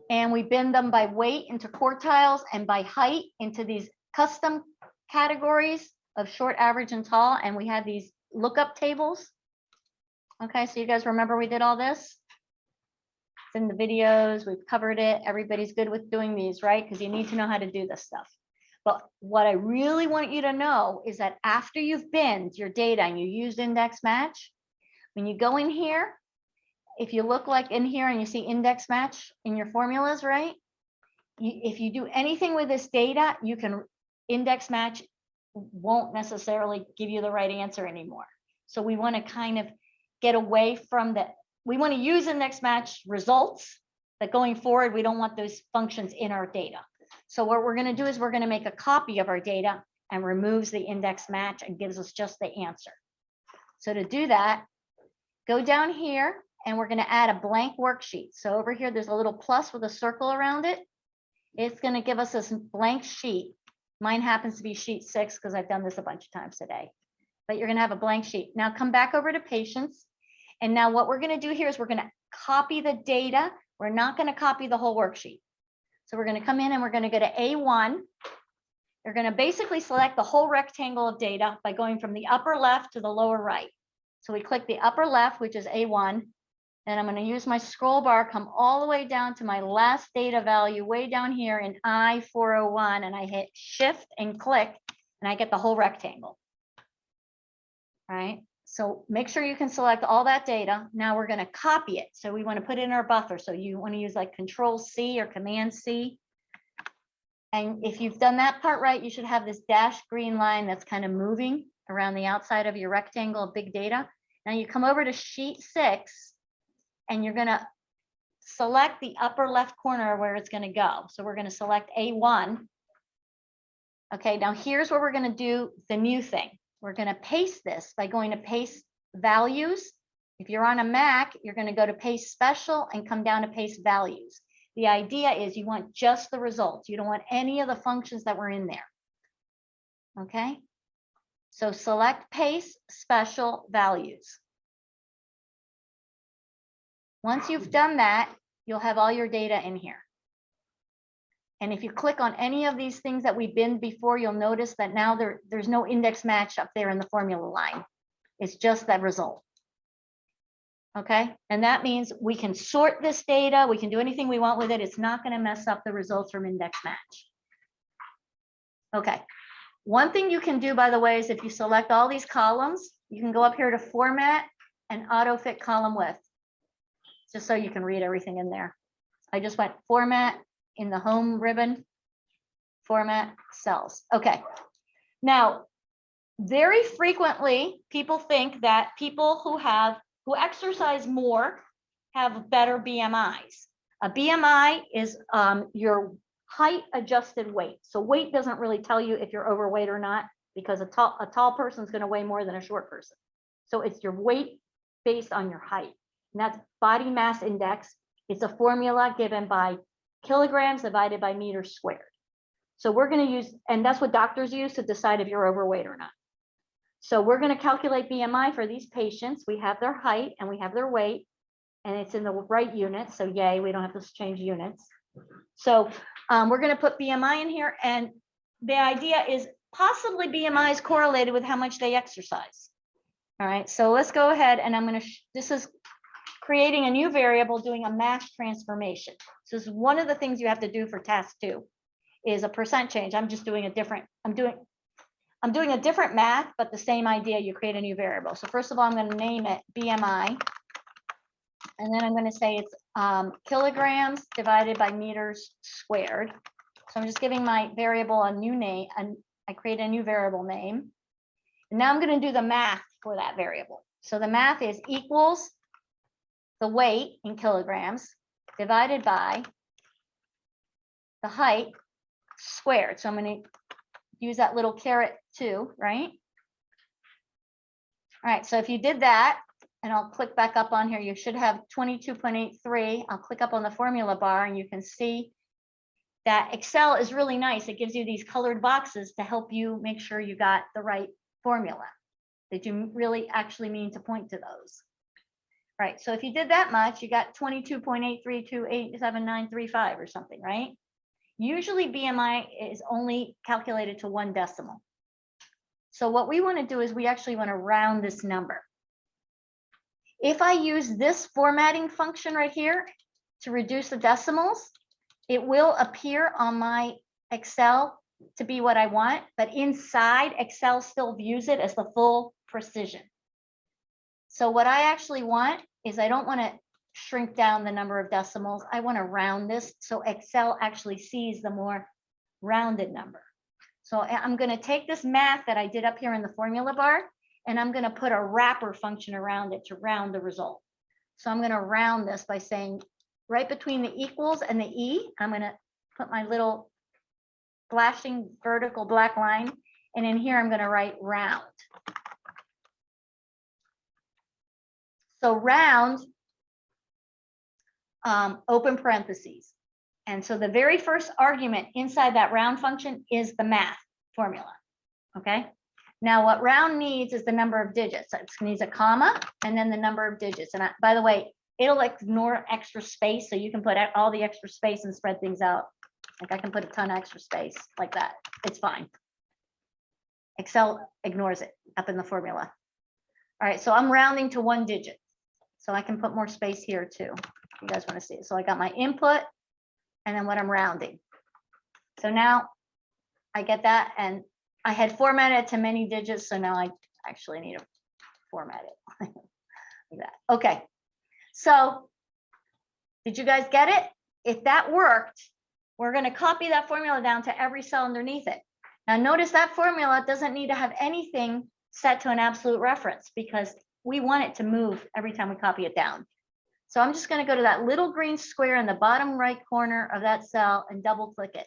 and we bin them by weight into quartiles and by height into these custom categories of short, average, and tall. And we had these lookup tables. Okay, so you guys remember we did all this? It's in the videos, we've covered it. Everybody's good with doing these, right? Because you need to know how to do this stuff. But what I really want you to know is that after you've binned your data and you use index match, when you go in here, if you look like in here and you see index match in your formulas, right? If you do anything with this data, you can index match won't necessarily give you the right answer anymore. So we want to kind of get away from that. We want to use index match results, but going forward, we don't want those functions in our data. So what we're going to do is we're going to make a copy of our data and removes the index match and gives us just the answer. So to do that, go down here and we're going to add a blank worksheet. So over here, there's a little plus with a circle around it. It's going to give us this blank sheet. Mine happens to be sheet 6 because I've done this a bunch of times today. But you're going to have a blank sheet. Now come back over to patients. And now what we're going to do here is we're going to copy the data. We're not going to copy the whole worksheet. So we're going to come in and we're going to go to A1. You're going to basically select the whole rectangle of data by going from the upper left to the lower right. So we click the upper left, which is A1. And I'm going to use my scroll bar, come all the way down to my last data value way down here in I401, and I hit shift and click, and I get the whole rectangle. All right, so make sure you can select all that data. Now we're going to copy it. So we want to put it in our buffer. So you want to use like Control C or Command C. And if you've done that part right, you should have this dashed green line that's kind of moving around the outside of your rectangle of big data. Now you come over to sheet 6. And you're going to select the upper left corner where it's going to go. So we're going to select A1. Okay, now here's where we're going to do the new thing. We're going to paste this by going to paste values. If you're on a Mac, you're going to go to paste special and come down to paste values. The idea is you want just the results. You don't want any of the functions that were in there. Okay, so select paste special values. Once you've done that, you'll have all your data in here. And if you click on any of these things that we've binned before, you'll notice that now there's no index match up there in the formula line. It's just that result. Okay, and that means we can sort this data. We can do anything we want with it. It's not going to mess up the results from index match. Okay, one thing you can do, by the way, is if you select all these columns, you can go up here to Format and Auto Fit Column Width, just so you can read everything in there. I just went Format in the Home ribbon, Format Cells. Okay, now very frequently people think that people who exercise more have better BMIs. A BMI is your height adjusted weight. So weight doesn't really tell you if you're overweight or not, because a tall person is going to weigh more than a short person. So it's your weight based on your height. And that's body mass index. It's a formula given by kilograms divided by meters squared. So we're going to use, and that's what doctors use to decide if you're overweight or not. So we're going to calculate BMI for these patients. We have their height and we have their weight, and it's in the right units. So yay, we don't have to change units. So we're going to put BMI in here, and the idea is possibly BMI is correlated with how much they exercise. All right, so let's go ahead, and I'm going to, this is creating a new variable, doing a mass transformation. So this is one of the things you have to do for task 2 is a percent change. I'm just doing a different, I'm doing a different math, but the same idea. You create a new variable. So first of all, I'm going to name it BMI. And then I'm going to say it's kilograms divided by meters squared. So I'm just giving my variable a new name, and I create a new variable name. And now I'm going to do the math for that variable. So the math is equals the weight in kilograms divided by the height squared. So I'm going to use that little caret 2, right? All right, so if you did that, and I'll click back up on here, you should have 22.83. I'll click up on the formula bar, and you can see that Excel is really nice. It gives you these colored boxes to help you make sure you got the right formula. Did you really actually mean to point to those? Right, so if you did that much, you got 22.83287.935 or something, right? Usually BMI is only calculated to 1 decimal. So what we want to do is we actually want to round this number. If I use this formatting function right here to reduce the decimals, it will appear on my Excel to be what I want, but inside Excel still views it as the full precision. So what I actually want is I don't want to shrink down the number of decimals. I want to round this so Excel actually sees the more rounded number. So I'm going to take this math that I did up here in the formula bar, and I'm going to put a wrapper function around it to round the result. So I'm going to round this by saying right between the equals and the E, I'm going to put my little flashing vertical black line, and in here I'm going to write round. So round, open parentheses. And so the very first argument inside that round function is the math formula, okay? Now what round needs is the number of digits. So it needs a comma and then the number of digits. And by the way, it'll ignore extra space, so you can put all the extra space and spread things out. Like I can put a ton of extra space like that. It's fine. Excel ignores it up in the formula. All right, so I'm rounding to 1 digit. So I can put more space here too, if you guys want to see it. So I got my input and then what I'm rounding. So now I get that, and I had formatted it to many digits, so now I actually need to format it like that. Okay, so did you guys get it? If that worked, we're going to copy that formula down to every cell underneath it. Now notice that formula doesn't need to have anything set to an absolute reference because we want it to move every time we copy it down. So I'm just going to go to that little green square in the bottom right corner of that cell and double click it.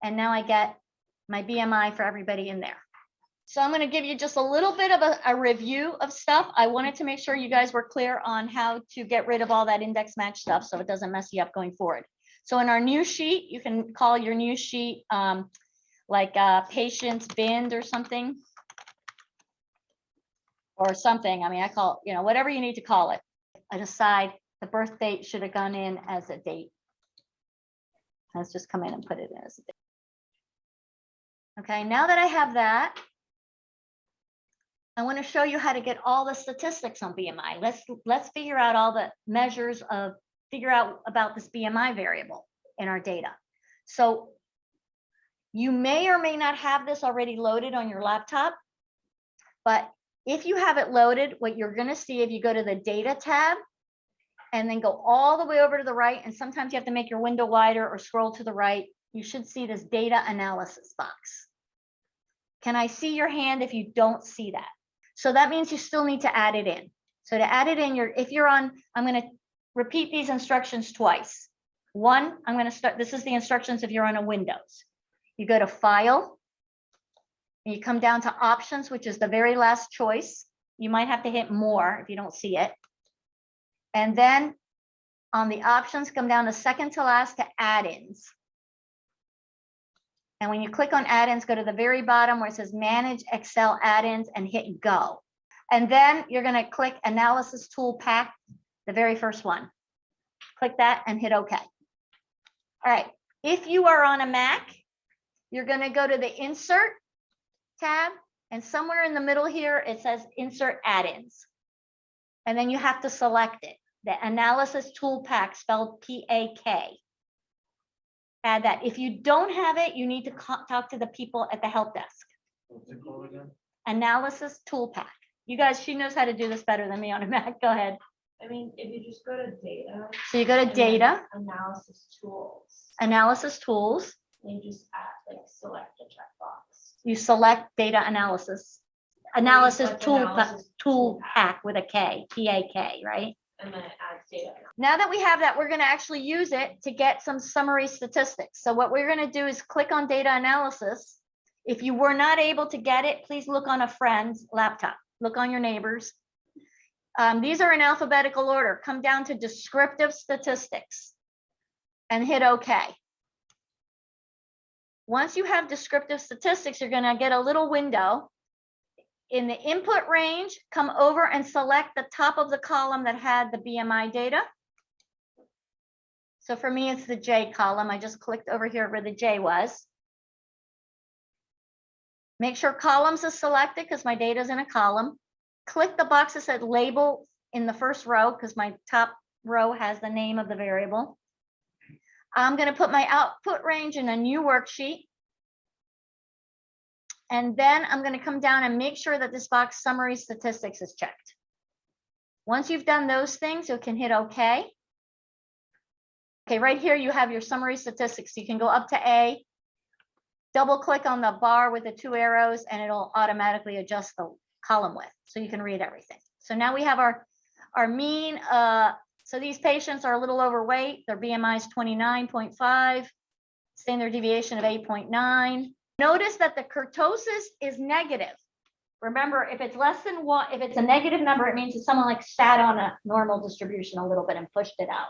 And now I get my BMI for everybody in there. So I'm going to give you just a little bit of a review of stuff. I wanted to make sure you guys were clear on how to get rid of all that index match stuff so it doesn't mess you up going forward. So in our news sheet, you can call your news sheet like patients binned or something. Or something. I mean, I call, you know, whatever you need to call it. An aside, the birth date should have gone in as a date. Let's just come in and put it in as a date. Okay, now that I have that, I want to show you how to get all the statistics on BMI. Let's figure out all the measures of, figure out about this BMI variable in our data. So you may or may not have this already loaded on your laptop, but if you have it loaded, what you're going to see if you go to the data tab and then go all the way over to the right, and sometimes you have to make your window wider or scroll to the right, you should see this data analysis box. Can I see your hand if you don't see that? So that means you still need to add it in. So to add it in, if you're on, I'm going to repeat these instructions twice. One, I'm going to start, this is the instructions if you're on a Windows. You go to File, and you come down to Options, which is the very last choice. You might have to hit More if you don't see it. And then on the options, come down to second to last to Add-ins. And when you click on Add-ins, go to the very bottom where it says Manage Excel Add-ins and hit Go. And then you're going to click Analysis Tool Pack, the very first one. Click that and hit OK. All right. If you are on a Mac, you're going to go to the Insert tab, and somewhere in the middle here, it says Insert Add-ins. And then you have to select it. The Analysis Tool Pack, spelled P-A-K. Add that. If you don't have it, you need to talk to the people at the help desk. What's it called again? Analysis Tool Pack. You guys, she knows how to do this better than me on a Mac. Go ahead. I mean, if you just go to data. So you go to and then Data, Analysis tools, Analysis Tools. and you just add, like, select a checkbox. You select Data Analysis. Analysis select Tool Analysis Tool Tool Pack with a K, P-A-K, right? And then it adds data. Now that we have that, we're going to actually use it to get some summary statistics. So what we're going to do is click on Data Analysis. If you were not able to get it, please look on a friend's laptop. Look on your neighbor's. These are in alphabetical order. Come down to Descriptive Statistics and hit OK. Once you have Descriptive Statistics, you're going to get a little window. in the input range, come over and select the top of the column that had the BMI data. So for me, it's the J column. I just clicked over here where the J was. Make sure columns is selected because my data is in a column. Click the box that said label in the first row because my top row has the name of the variable. I'm going to put my output range in a new worksheet. And then I'm going to come down and make sure that this box summary statistics is checked. Once you've done those things, you can hit OK. Okay, right here you have your summary statistics. You can go up to A, double click on the bar with the 2 arrows, and it'll automatically adjust the column width so you can read everything. So now we have our mean. So these patients are a little overweight. Their BMI is 29.5, standard deviation of 8.9. Notice that the kurtosis is negative. Remember, if it's less than 1, if it's a negative number, it means that someone like sat on a normal distribution a little bit and pushed it out.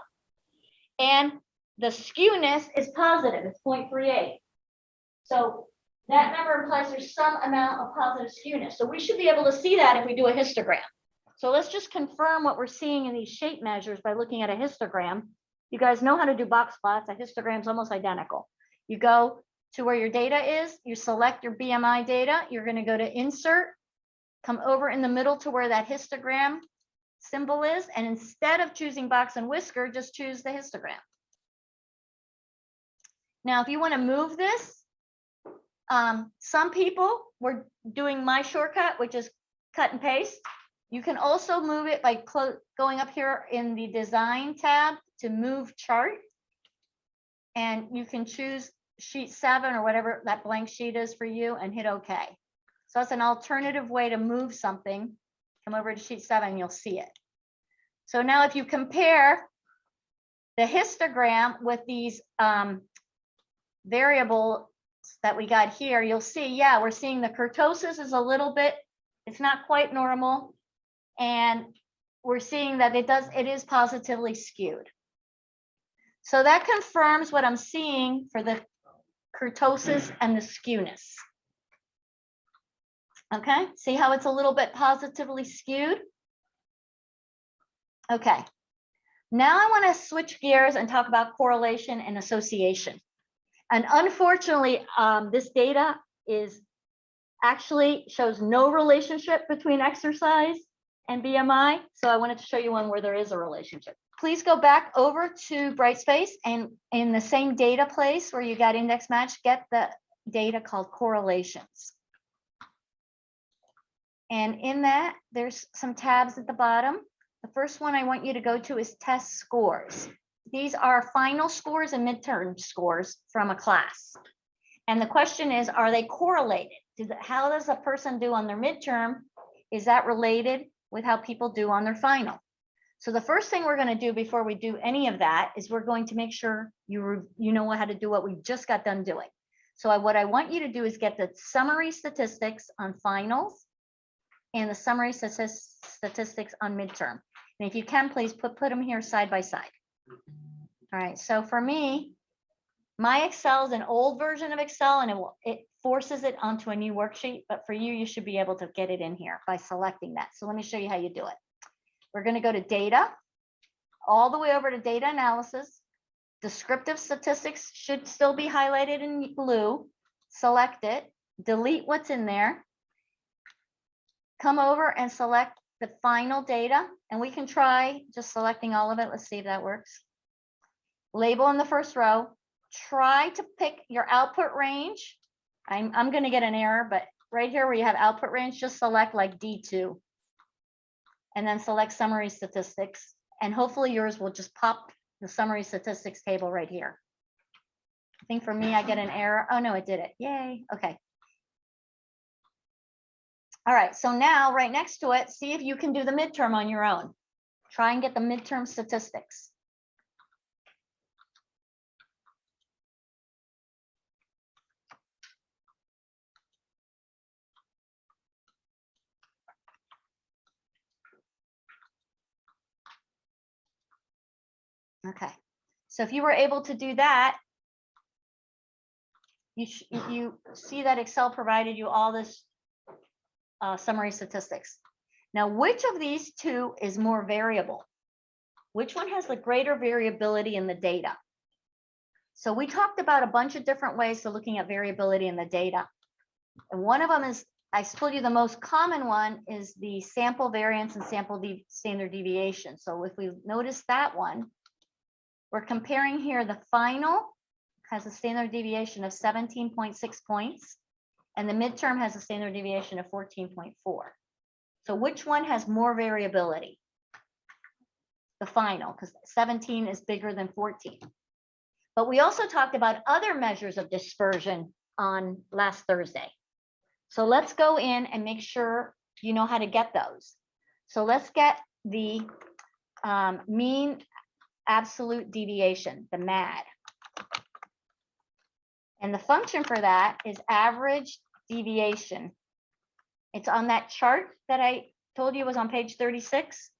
And the skewness is positive, it's 0.38. So that number implies there's some amount of positive skewness. So we should be able to see that if we do a histogram. So let's just confirm what we're seeing in these shape measures by looking at a histogram. You guys know how to do box plots. A histogram is almost identical. You go to where your data is, you select your BMI data, you're going to go to insert, come over in the middle to where that histogram symbol is, and instead of choosing box and whisker, just choose the histogram. Now, if you want to move this, some people were doing my shortcut, which is cut and paste. You can also move it by going up here in the design tab to move chart. And you can choose sheet 7 or whatever that blank sheet is for you and hit OK. So that's an alternative way to move something. Come over to sheet 7, you'll see it. So now if you compare the histogram with these variables that we got here, you'll see, yeah, we're seeing the kurtosis is a little bit, it's not quite normal. And we're seeing that it is positively skewed. So that confirms what I'm seeing for the kurtosis and the skewness. Okay, see how it's a little bit positively skewed? Okay, now I want to switch gears and talk about correlation and association. And unfortunately, this data actually shows no relationship between exercise and BMI. So I wanted to show you one where there is a relationship. Please go back over to Brightspace, and in the same data place where you got index match, get the data called correlations. And in that, there's some tabs at the bottom. The first one I want you to go to is test scores. These are final scores and midterm scores from a class. And the question is, are they correlated? How does a person do on their midterm? Is that related with how people do on their final? So the first thing we're going to do before we do any of that is we're going to make sure you know how to do what we just got done doing. So what I want you to do is get the summary statistics on finals and the summary statistics on midterm. And if you can, please put them here side by side. All right, so for me, my Excel is an old version of Excel, and it forces it onto a new worksheet. But for you, you should be able to get it in here by selecting that. So let me show you how you do it. We're going to go to data, all the way over to data analysis. Descriptive statistics should still be highlighted in blue. Select it, delete what's in there. Come over and select the final data, and we can try just selecting all of it. Let's see if that works. Label in the first row. Try to pick your output range. I'm going to get an error, but right here where you have output range, just select like D2. And then select summary statistics. And hopefully yours will just pop the summary statistics table right here. I think for me, I get an error. Oh, no, it did it. Yay. Okay. All right. So now right next to it, see if you can do the midterm on your own. Try and get the midterm statistics. Okay, so if you were able to do that, you see that Excel provided you all this summary statistics. Now, which of these two is more variable? Which one has the greater variability in the data? So we talked about a bunch of different ways to looking at variability in the data. And one of them is, I told you the most common one is the sample variance and standard deviation. So if we notice that one, we're comparing here the final has a standard deviation of 17.6 points, and the midterm has a standard deviation of 14.4. So which one has more variability? The final, because 17 is bigger than 14. But we also talked about other measures of dispersion on last Thursday. So let's go in and make sure you know how to get those. So let's get the mean absolute deviation, the MAD. And the function for that is average deviation. It's on that chart that I told you was on page 36.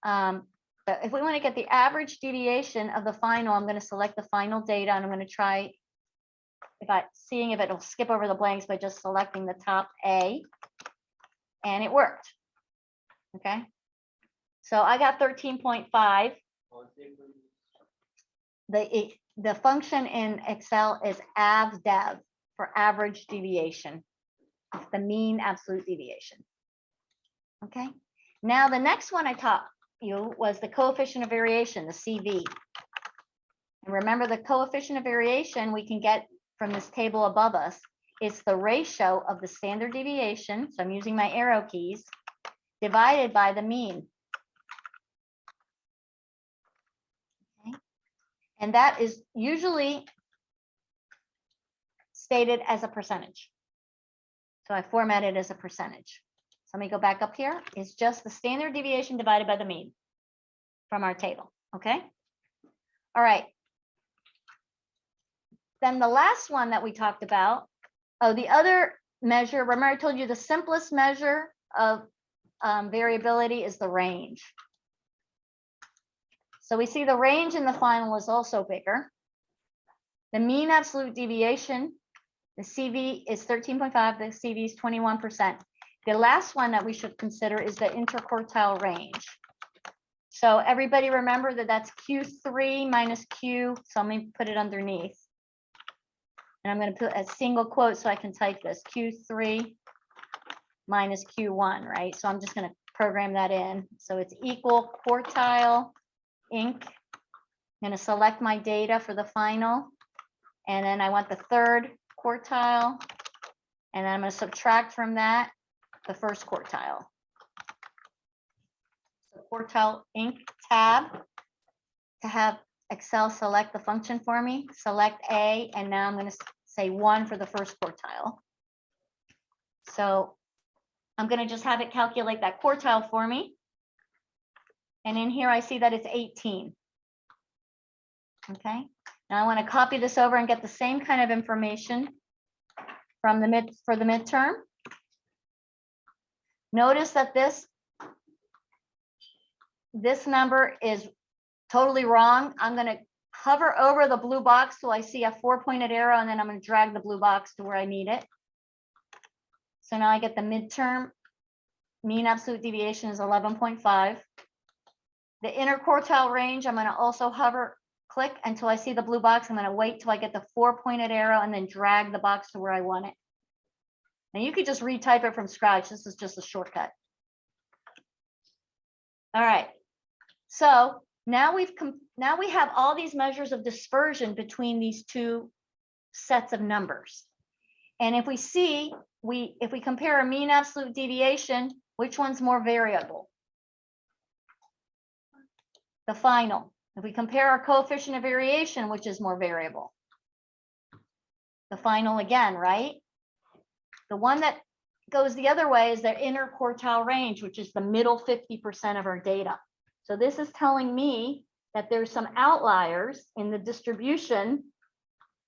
But if we want to get the average deviation of the final, I'm going to select the final data, and I'm going to try seeing if it'll skip over the blanks by just selecting the top A, and it worked. Okay, so I got 13.5. The function in Excel is avdev for average deviation. It's the mean absolute deviation. Okay, now the next one I taught you was the coefficient of variation, the CV. And remember, the coefficient of variation we can get from this table above us. It's the ratio of the standard deviation, so I'm using my arrow keys, divided by the mean. Okay. And that is usually stated as a percentage. So I format it as a percentage. So let me go back up here. It's just the standard deviation divided by the mean from our table, okay? All right. Then the last one that we talked about, the other measure, remember I told you the simplest measure of variability is the range. So we see the range in the final is also bigger. The mean absolute deviation, the CV is 13.5, the CV is 21%. The last one that we should consider is the interquartile range. So everybody remember that that's Q3 minus Q. So let me put it underneath. And I'm going to put a single quote so I can type this, Q3 minus Q1, right? So I'm just going to program that in. So it's equal quartile inc. I'm going to select my data for the final. And then I want the third quartile. And then I'm going to subtract from that the first quartile. So quartile inc tab to have Excel select the function for me, select A, and now I'm going to say 1 for the first quartile. So I'm going to just have it calculate that quartile for me. And in here I see that it's 18. Okay, now I want to copy this over and get the same kind of information from the midterm. Notice that this number is totally wrong. I'm going to hover over the blue box till I see a 4-pointed arrow, and then I'm going to drag the blue box to where I need it. So now I get the midterm mean absolute deviation is 11.5. The interquartile range, I'm going to also hover click until I see the blue box. I'm going to wait till I get the 4-pointed arrow and then drag the box to where I want it. Now you could just retype it from scratch. This is just a shortcut. All right. So now we have all these measures of dispersion between these two sets of numbers. And if we see, if we compare a mean absolute deviation, which one's more variable? The final. If we compare our coefficient of variation, which is more variable? The final again, right? The one that goes the other way is the interquartile range, which is the middle 50% of our data. So this is telling me that there's some outliers in the distribution,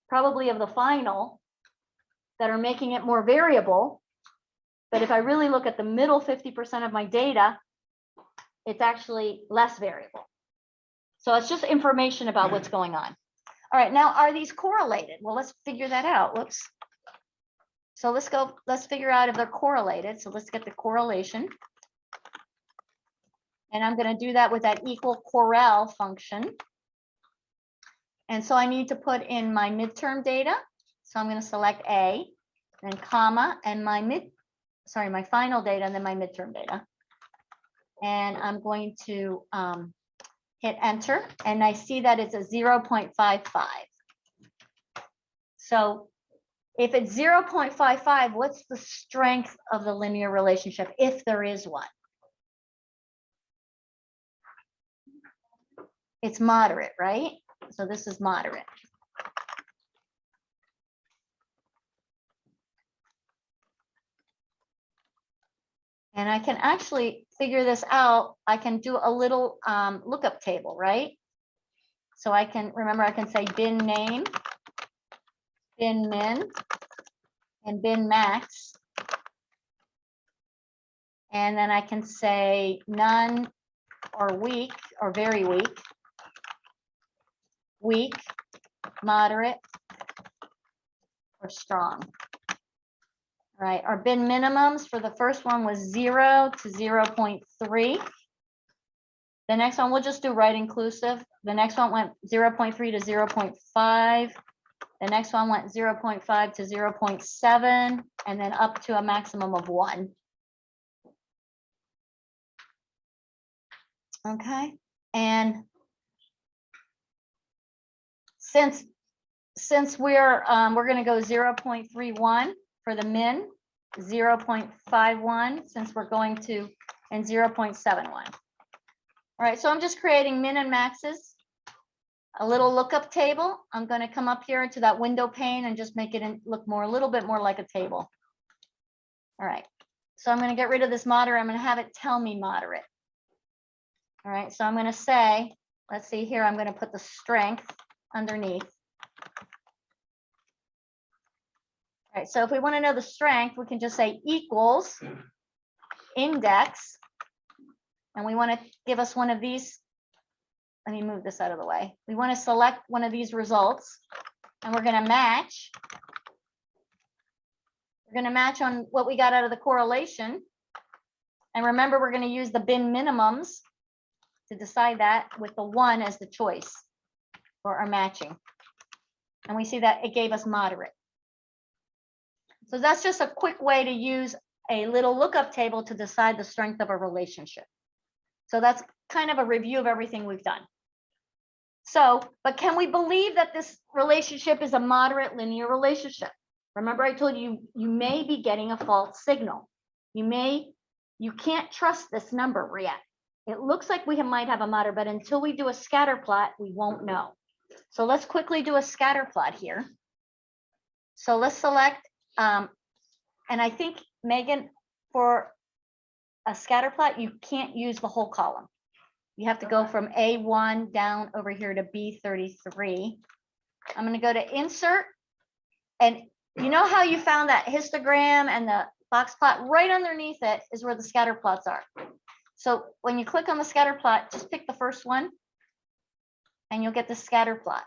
probably of the final, that are making it more variable. But if I really look at the middle 50% of my data, it's actually less variable. So it's just information about what's going on. All right, now are these correlated? Well, let's figure that out. Whoops. So let's figure out if they're correlated. So let's get the correlation. And I'm going to do that with that equal correl function. And so I need to put in my midterm data. So I'm going to select A, then comma, and my final data, and then my midterm data. And I'm going to hit enter, and I see that it's a 0.55. So if it's 0.55, what's the strength of the linear relationship, if there is one? It's moderate, right? So this is moderate. And I can actually figure this out. I can do a little lookup table, right? So I can say bin name, bin min, and bin max. And then I can say none or weak or very weak, weak, moderate, or strong. All right, our bin minimums for the first one was 0 to 0.3. The next one, we'll just do right inclusive. The next one went 0.3 to 0.5. The next one went 0.5 to 0.7, and then up to a maximum of 1. Okay, and since we're going to go 0.31 for the min, 0.51 since we're going to, and 0.71. All right, so I'm just creating min and maxes, a little lookup table. I'm going to come up here into that window pane and just make it look a little bit more like a table. All right, so I'm going to get rid of this moderate. I'm going to have it tell me moderate. All right, so I'm going to say, let's see here, I'm going to put the strength underneath. All right, so if we want to know the strength, we can just say equals index, and we want to give us one of these. Let me move this out of the way. We want to select one of these results, and we're going to match. We're going to match on what we got out of the correlation. And remember, we're going to use the bin minimums to decide that, with the 1 as the choice for our matching. And we see that it gave us moderate. So that's just a quick way to use a little lookup table to decide the strength of a relationship. So that's kind of a review of everything we've done. So, but can we believe that this relationship is a moderate linear relationship? Remember, I told you, you may be getting a false signal. You can't trust this number yet. It looks like we might have a moderate, but until we do a scatter plot, we won't know. So let's quickly do a scatter plot here. So let's select, and I think, Megan, for a scatter plot, you can't use the whole column. You have to go from A1 down over here to B33. I'm going to go to insert, and you know how you found that histogram and the box plot? Right underneath it is where the scatter plots are. So when you click on the scatter plot, just pick the first one and you'll get the scatter plot.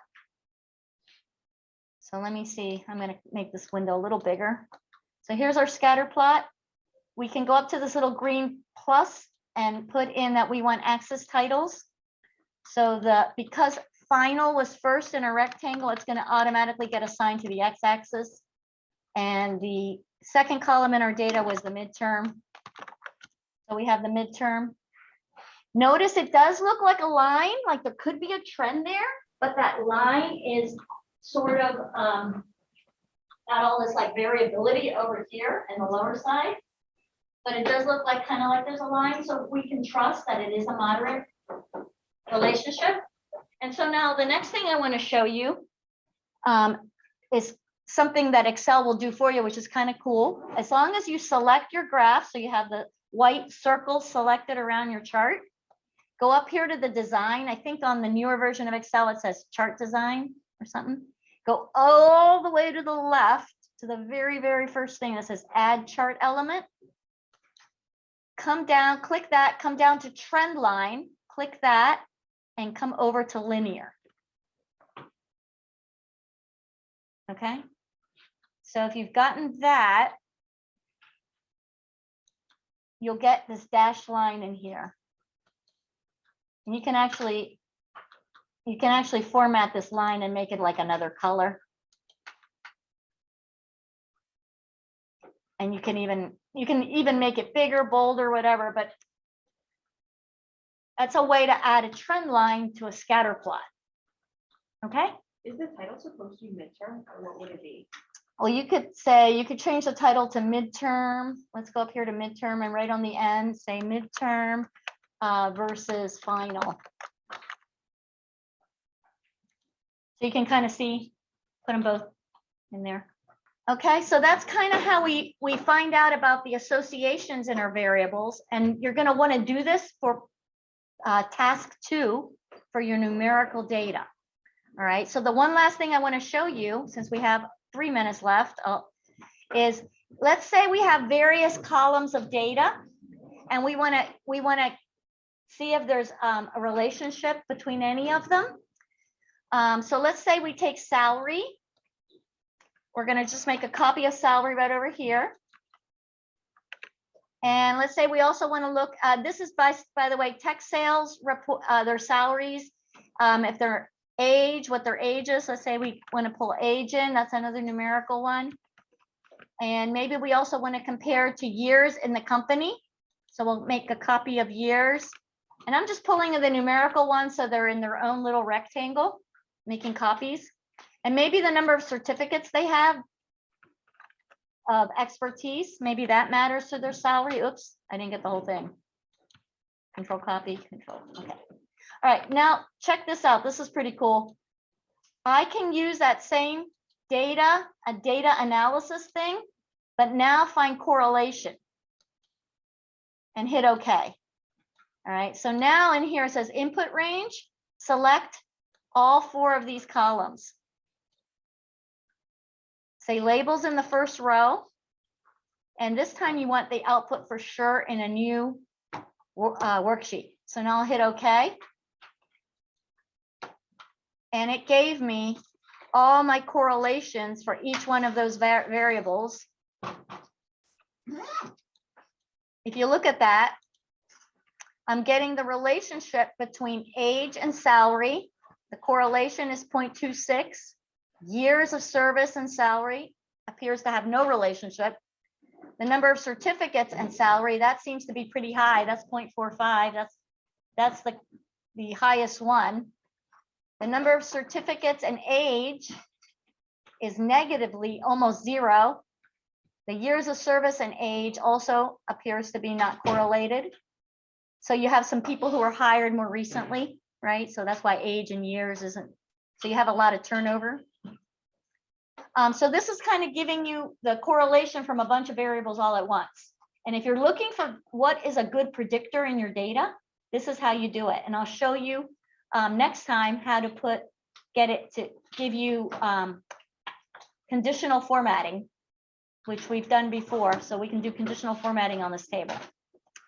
So let me see, I'm going to make this window a little bigger. So here's our scatter plot. We can go up to this little green plus and put in that we want axis titles. So because final was first in a rectangle, it's going to automatically get assigned to the x-axis. And the second column in our data was the midterm. So we have the midterm. Notice it does look like a line, like there could be a trend there, but that line is sort of got all this like variability over here in the lower side. But it does look like kind of like there's a line, so we can trust that it is a moderate relationship. And so now the next thing I want to show you is something that Excel will do for you, which is kind of cool. As long as you select your graph, so you have the white circle selected around your chart, go up here to the design. I think on the newer version of Excel, it says chart design or something. Go all the way to the left to the very, very first thing that says add chart element. Come down, click that, come down to trend line, click that, and come over to linear. Okay. So if you've gotten that, you'll get this dashed line in here. And you can actually format this line and make it like another color. And you can even make it bigger, bolder, whatever, but that's a way to add a trend line to a scatter plot. Okay? Is the title supposed to be midterm or what would it be? Well, you could change the title to midterm. Let's go up here to midterm and right on the end, say midterm versus final. So you can kind of see, put them both in there. Okay, so that's kind of how we find out about the associations in our variables. And you're going to want to do this for task 2 for your numerical data. All right, so the one last thing I want to show you, since we have 3 minutes left, is let's say we have various columns of data and we want to see if there's a relationship between any of them. So let's say we take salary. We're going to just make a copy of salary right over here. And let's say we also want to look, this is by the way, tech sales report, their salaries, if their age, what their age is. Let's say we want to pull age in, that's another numerical one. And maybe we also want to compare to years in the company. So we'll make a copy of years. And I'm just pulling the numerical ones so they're in their own little rectangle, making copies. And maybe the number of certificates they have of expertise, maybe that matters to their salary. Oops, I didn't get the whole thing. Control copy, control, okay. All right, now check this out. This is pretty cool. I can use that same data, a data analysis thing, but now find correlation and hit OK. All right, so now in here it says input range, select all 4 of these columns. Say labels in the first row. And this time you want the output for sure in a new worksheet. So now I'll hit OK. And it gave me all my correlations for each one of those variables. If you look at that, I'm getting the relationship between age and salary. The correlation is 0.26. Years of service and salary appears to have no relationship. The number of certificates and salary, that seems to be pretty high. That's 0.45. That's the highest one. The number of certificates and age is negatively almost 0. The years of service and age also appears to be not correlated. So you have some people who were hired more recently, right? So that's why age and years isn't. So you have a lot of turnover. So this is kind of giving you the correlation from a bunch of variables all at once. And if you're looking for what is a good predictor in your data, this is how you do it. And I'll show you next time how to get it to give you conditional formatting, which we've done before. So we can do conditional formatting on this table.